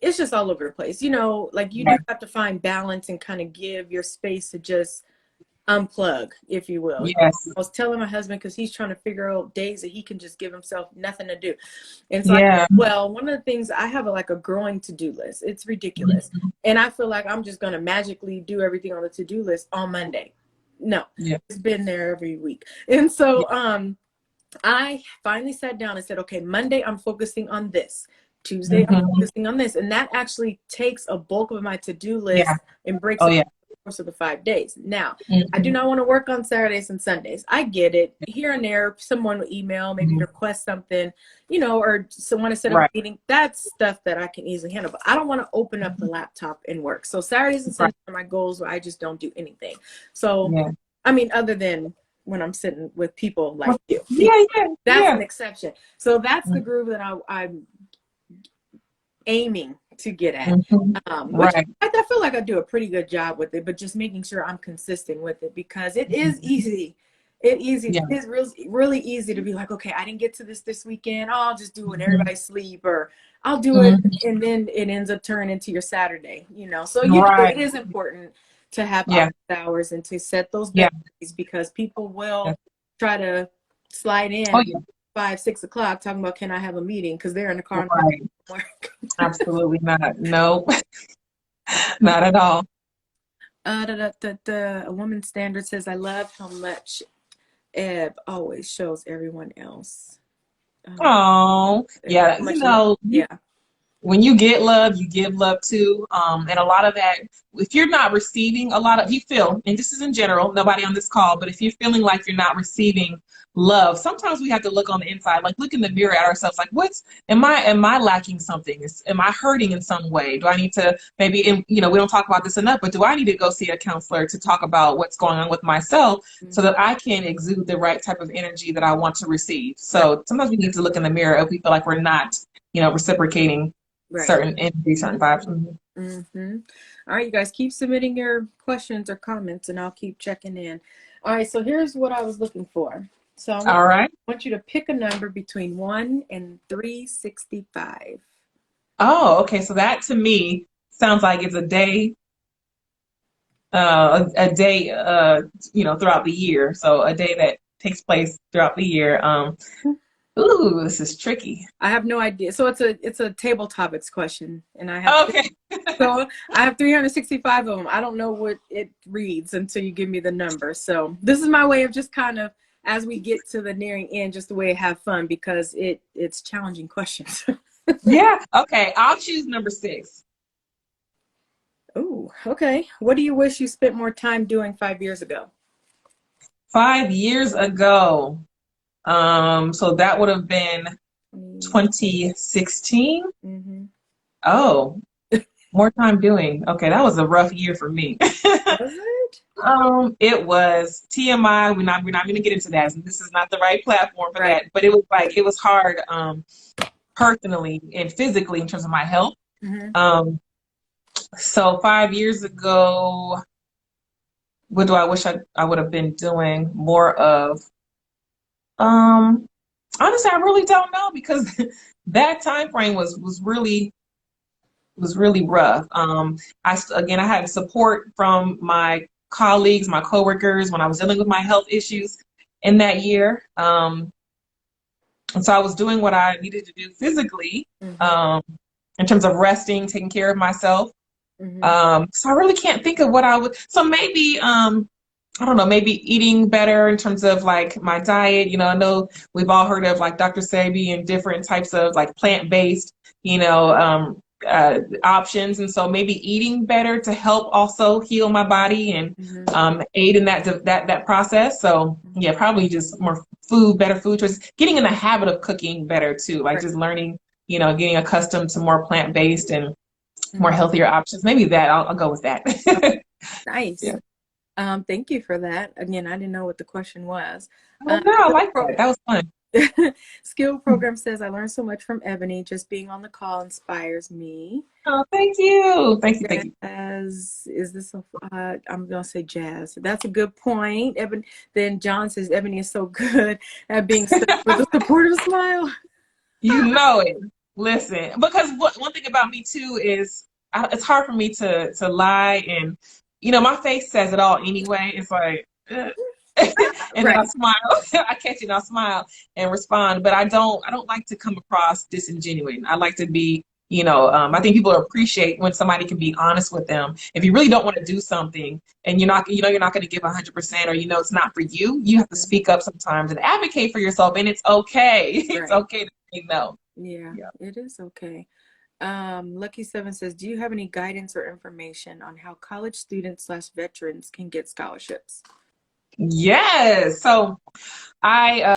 it's just all over the place. Like you do Right. have to find balance and kind of give your space to just unplug, if you will. Yes. I was telling my husband because he's trying to figure out days that he can just give himself nothing to do. And so Yeah. well, one of the things I have like a growing to-do list. It's ridiculous. And I feel like I'm just going to magically do everything on the to-do list on Monday. No, Yeah. it's been there every week. And so I finally sat down and said, okay, Monday I'm focusing on this. Tuesday I'm focusing on this. And that actually takes a bulk of my to-do list Yeah. and breaks Oh, it yeah. the course of the 5 days. Now, I do not want to work on Saturdays and Sundays. I get it. Here and there, someone will email, maybe request something, or someone to set up a meeting. That's stuff that I can easily handle. But I don't want to open up the laptop and work. So Saturdays and Sundays are my goals where I just don't do anything. So, Yeah. I mean, other than when I'm sitting with people like you. Yeah. That's an exception. So that's the groove that I'm aiming to get at. Which I feel like I do a pretty good job with it, but just making sure I'm consistent with it because it is easy. It is really easy to be like, okay, I didn't get to this weekend. Oh, I'll just do it when everybody sleep, or I'll do it, and then it ends up turning into your Saturday. So it is important to have office hours and to set those boundaries because people will try to slide in 5, 6 o'clock talking about, can I have a meeting? Because they're in the car. Absolutely not. No, not at all. A woman standard says, I love how much Eb always shows everyone else. Oh, yeah. Yeah. When you get love, you give love too. And a lot of that, if you're not receiving you feel, and this is in general, nobody on this call, but if you're feeling like you're not receiving love, sometimes we have to look on the inside, like look in the mirror at ourselves, like am I lacking something? Am I hurting in some way? Do I need to maybe, we don't talk about this enough, but do I need to go see a counselor to talk about what's going on with myself so that I can exude the right type of energy that I want to receive? So sometimes we need to look in the mirror if we feel like we're not, reciprocating certain energy, certain vibes. All right, you guys keep submitting your questions or comments and I'll keep checking in. All right, so here's what I was looking for. So I want you to pick a number between 1 and 365. Oh, okay. So that to me sounds like it's a day, throughout the year. So a day that takes place throughout the year. Ooh, this is tricky. I have no idea. So it's a table topics question, and I have so I have 365 of them. I don't know what it reads until you give me the number. So this is my way of just kind of, as we get to the nearing end, just the way to have fun because it's challenging questions. Yeah. Okay. I'll choose number 6. Oh, okay. What do you wish you spent more time doing 5 years ago? 5 years ago. So that would have been 2016. Oh, more time doing. Okay, that was a rough year for me. Was it? It was TMI. We're not going to get into that. This is not the right platform for that. But it was hard, personally and physically in terms of my health. So 5 years ago, what do I wish I would have been doing more of? Honestly, I really don't know because that time frame was really rough. I had support from my colleagues, my coworkers when I was dealing with my health issues in that year. And so I was doing what I needed to do physically, in terms of resting, taking care of myself. Mm-hmm. So I really can't think of what I would. So maybe I don't know, maybe eating better in terms of like my diet. You know, I know we've all heard of like Dr. Sebi and different types of like plant-based, options. And so maybe eating better to help also heal my body and Mm-hmm. aid in that process. So yeah, probably just more food, better food choices, getting in the habit of cooking better too, like Right. just learning, getting accustomed to more plant-based and more Mm-hmm. healthier options. Maybe that I'll go with that. Nice. Yeah. Thank you for that. Again, I didn't know what the question was. Oh no, I Skill like that. That was fun. Skill program says I learned so much from Ebony. Just being on the call inspires me. Oh, thank you. Thank you. Thank you. Jazz, is this a, I'm gonna say Jazz. That's a good point. Ebony. Then John says Ebony is so good at being stuck with a supportive smile. You know it. Listen, because one thing about me too is it's hard for me to lie, and my face says it all anyway. It's like, ugh. And then I Right. smile. I catch it and I smile and respond. But I don't like to come across disingenuous. I like to be, I think people appreciate when somebody can be honest with them. If you really don't want to do something and you're not going to give 100%, or it's not for you, you have to speak up sometimes and advocate for yourself. And it's okay. It's Right. okay to say no. Yeah, Yeah. it is okay. Lucky Seven says, do you have any guidance or information on how college students slash veterans can get scholarships? Yes. So I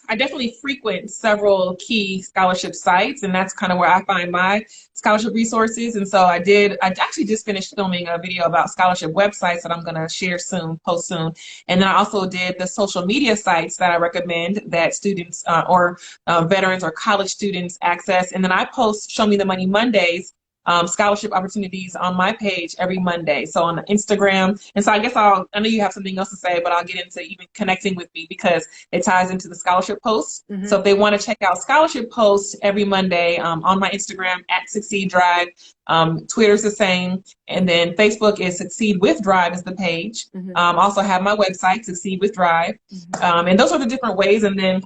definitely frequent several key scholarship sites, and that's kind of where I find my scholarship resources. And so I actually just finished filming a video about scholarship websites that I'm going to share soon, post soon. And then I also did the social media sites that I recommend that students or veterans or college students access. And then I post Show Me the Money Mondays. Scholarship opportunities on my page every Monday. So on Instagram. And so I guess I know you have something else to say, but I'll get into even connecting with me because it ties into the scholarship posts. Mm-hmm. So if they want to check out scholarship posts every Monday on my Instagram at Succeed Drive, Twitter's the same, and then Facebook is Succeed with Drive is the page. Mm-hmm. Also have my website Succeed with Drive, Mm-hmm. and those are the different ways. And then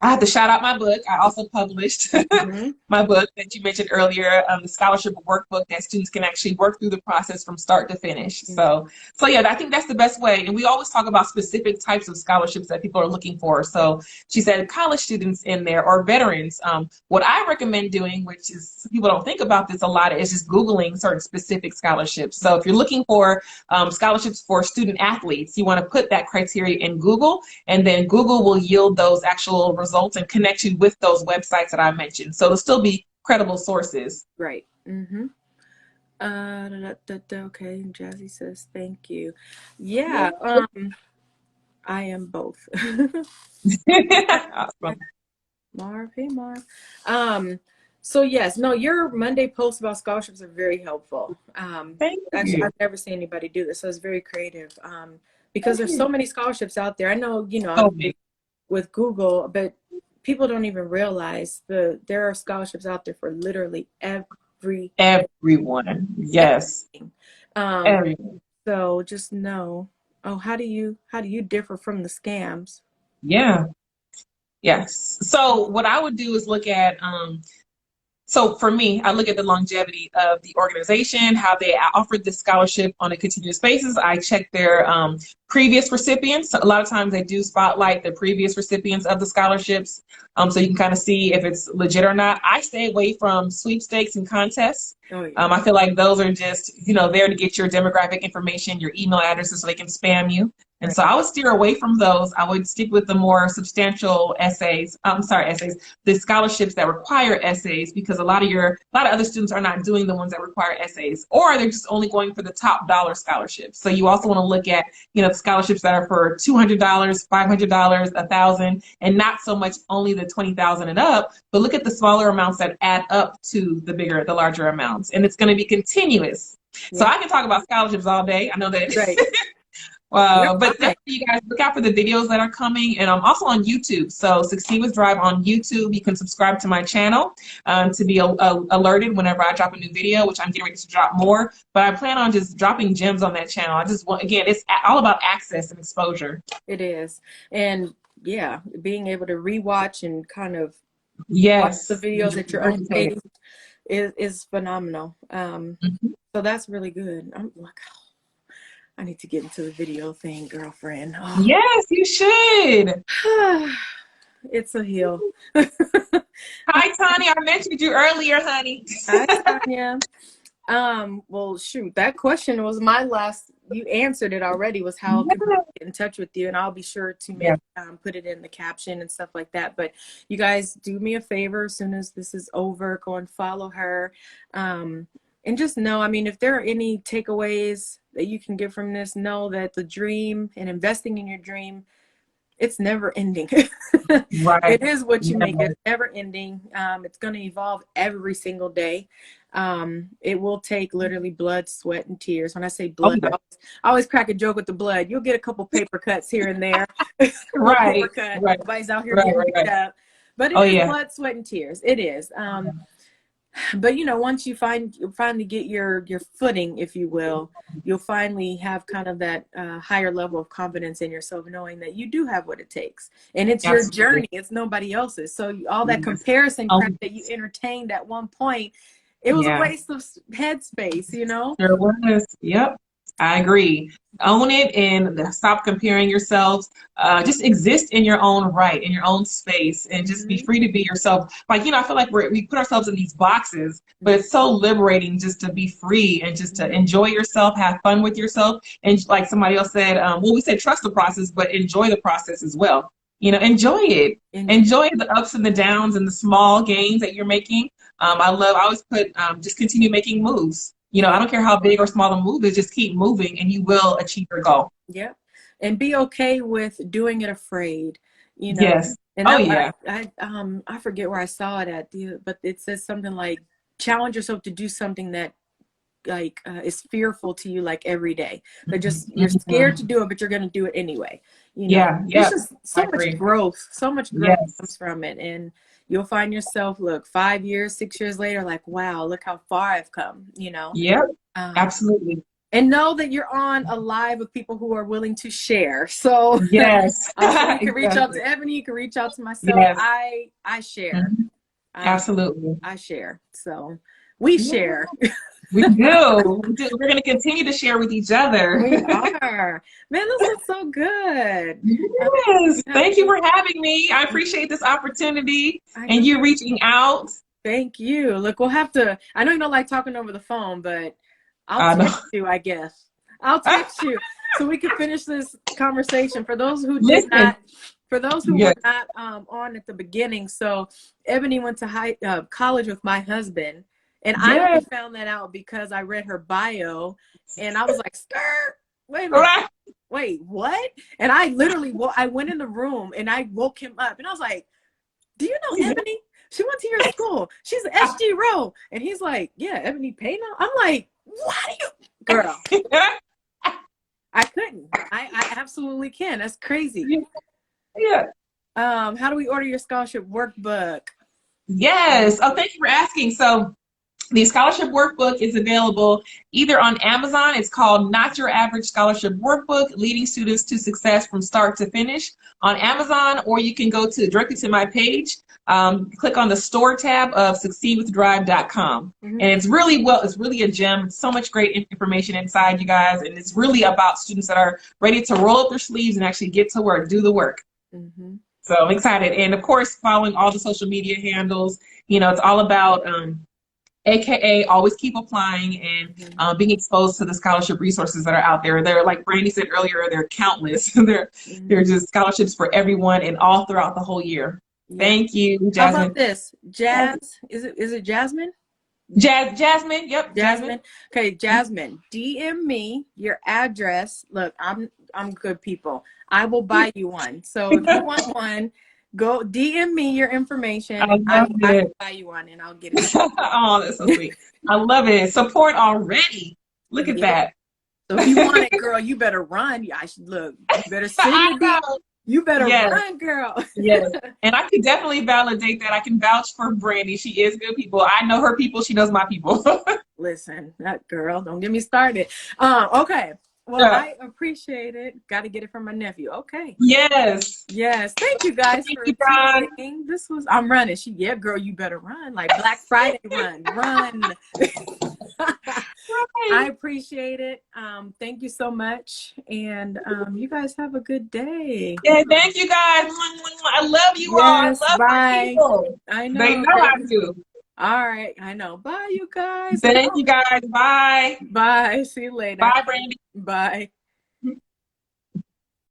I have to shout out my book. I also published Mm-hmm. my book that you mentioned earlier, the scholarship workbook that students can actually work through the process from start to finish. So yeah, I think that's the best way. And we always talk about specific types of scholarships that people are looking for. So she said college students in there or veterans. What I recommend doing, which is people don't think about this a lot, is just Googling certain specific scholarships. So if you're looking for scholarships for student athletes, you want to put that criteria in Google, and then Google will yield those actual results and connect you with those websites that I mentioned. So it'll still be credible sources. Right. Mm-hmm. Okay. Jazzy says, thank you. Yeah. I am both. Awesome. Marv, hey Marv. So yes, no, your Monday posts about scholarships are very helpful. Thank Actually, you. I've never seen anybody do this, so it's very creative. Because Thank there's you. so many scholarships out there. I know, So I'm big. with Google, but people don't even realize there are scholarships out there for literally every Everyone. Yes. everything. Um, Everyone. so just know, oh, how do you differ from the scams? Yeah. Yes. So what I would do is look at so for me, I look at the longevity of the organization, how they offered this scholarship on a continuous basis. I check their previous recipients. A lot of times they do spotlight the previous recipients of the scholarships, so you can kind of see if it's legit or not. I stay away from sweepstakes and contests. Oh yeah. I feel like those are just, there to get your demographic information, your email addresses so they can spam you. And Right. so I would steer away from those. I would stick with the more substantial essays. The scholarships that require essays, because a lot of other students are not doing the ones that require essays, or they're just only going for the top dollar scholarships. So you also want to look at, the scholarships that are for $200, $500, $1,000, and not so much only the 20,000 and up, but look at the smaller amounts that add up to the larger amounts. And it's going to be continuous. So Yeah. I can talk about scholarships all day. I know that. Right. You're But fine. definitely, you guys look out for the videos that are coming, and I'm also on YouTube. So Succeed with Drive on YouTube. You can subscribe to my channel to be alerted whenever I drop a new video, which I'm getting ready to drop more. But I plan on just dropping gems on that channel. I just want, again, it's all about access and exposure. It is. And yeah, being able to rewatch and kind of watch the Yes, videos at your own regurgitate it. pace is phenomenal. Mhm. So that's really good. I'm like, I need to get into the video thing, girlfriend. Oh. Yes, you should. It's a hill. Hi, Tanya. I mentioned you earlier, honey. Hi, Tanya. Well, shoot, that question was my last. You answered it already. Was how can people get in touch with you? And I'll be sure to Yeah. make put it in the caption and stuff like that. But you guys, do me a favor. As soon as this is over, go and follow her. And just know, I mean, if there are any takeaways that you can get from this, know that the dream and investing in your dream, it's never ending. Right. It is what you Yeah. make. It's never ending. It's going to evolve every single day. It will take literally blood, sweat, and tears. When I say blood, Okay. I always crack a joke with the blood. You'll get a couple paper cuts here and there. Right. Paper cut. Right. Nobody's out here Right. getting Right. beat Right. up. But it Oh is yeah. blood, sweat, and tears. It is. But you know, once you finally get your footing, if you will, you'll finally have kind of that higher level of confidence in yourself, knowing that you do have what it takes, and it's your Absolutely. journey. It's nobody else's. So all that Yes. comparison Oh, crap that you entertained at one point, it was a yeah. waste of headspace, you know? Sure was. Yep. I agree. Own it and stop comparing yourselves. Just exist in your own right, in your own space, and just be Mhm. free to be yourself. Like, I feel like we put ourselves in these boxes, but it's so liberating just to be free and just to enjoy yourself, have fun with yourself. And like somebody else said, well, we said trust the process, but enjoy the process as well. Enjoy it. Enjoy the ups and the downs and the small gains that you're making. I always put, just continue making moves. I don't care how big or small the move is, just keep moving and you will achieve your goal. Yep. And be okay with doing it afraid, you know. Yes. And Oh, that yeah. I forget where I saw it at, but it says something like challenge yourself to do something that like is fearful to you, like every day. But just you're scared to do it, but you're going to do it anyway. Yeah. It's Yep. just I so much agree. growth. So much growth comes Yes. from it, and you'll find yourself, look, 5 years, 6 years later, like, wow, look how far I've come. Yep. Um, Absolutely. and know that you're on a live with people who are willing to share. So Yes. so you can reach out Exactly. to Ebony, you can reach out to myself. Yes. I share. Mhm. Absolutely. I share. So we Yeah. share. We do. We do. We're going to continue to share with each other. We are. Man, this is so good. Yes. Thank you for having me. I appreciate this opportunity and you reaching out. Thank you. Look, we'll have to, I know you don't like talking over the phone, but I'll I know. text you, I guess. I'll text you so we can finish this conversation. For those who Listen. were Yes. not on at the beginning, so Ebony went to college with my husband, and I only Yes. found that out because I read her bio, and I was like, skirt, wait a minute. Right. Wait, what? And I literally, I went in the room and I woke him up, and I was like, do you know Ebony? She went to your school. She's an SG Row. And he's like, yeah, Ebony Payno. I'm like, what are you? Girl, I couldn't. I absolutely can. That's crazy. Yeah. How do we order your scholarship workbook? Yes. Oh, thank you for asking. So the scholarship workbook is available either on Amazon. It's called Not Your Average Scholarship Workbook, Leading Students to Success from Start to Finish on Amazon, or you can go directly to my page, click on the store tab of succeedwithdrive.com. And it's really a gem. It's so much great information inside, you guys. And it's really about students that are ready to roll up their sleeves and actually get to work, do the work. Mm-hmm. So I'm excited. And of course, following all the social media handles, it's all about, AKA always keep applying and being exposed to the scholarship resources that are out there. They're, like Brandy said earlier, they're countless. They're just scholarships for everyone and all throughout the whole year. Yeah. Thank you, Jasmine. How about this? Is it Jasmine? Jasmine, yep. Jasmine. Okay, Jasmine, DM me your address. Look, I'm good people. I will buy you one. So if you want one, go DM me your information. I will buy you one and I'll get it. Oh, that's so sweet. I love it. Support already. Look at that. So if you want it, girl, you better run. Look, you better send it. You better run, girl. Yes. And I can definitely validate that. I can vouch for Brandy. She is good people. I know her people. She knows my people. Listen, that girl, don't get me started. Okay. Well, I appreciate it. Got to get it from my nephew. Okay. Yes. Yes. Thank you guys for tuning. I'm running. Girl, you better run. Like Black Friday run. I appreciate it. Thank you so much. And you guys have a good day. Yeah, thank you guys. I love you all. I Yes, love my bye. people. I They know. know I do. All right. I know. Bye, you guys. Thank you guys. Bye. Bye. See you later. Bye, Brandy. Bye.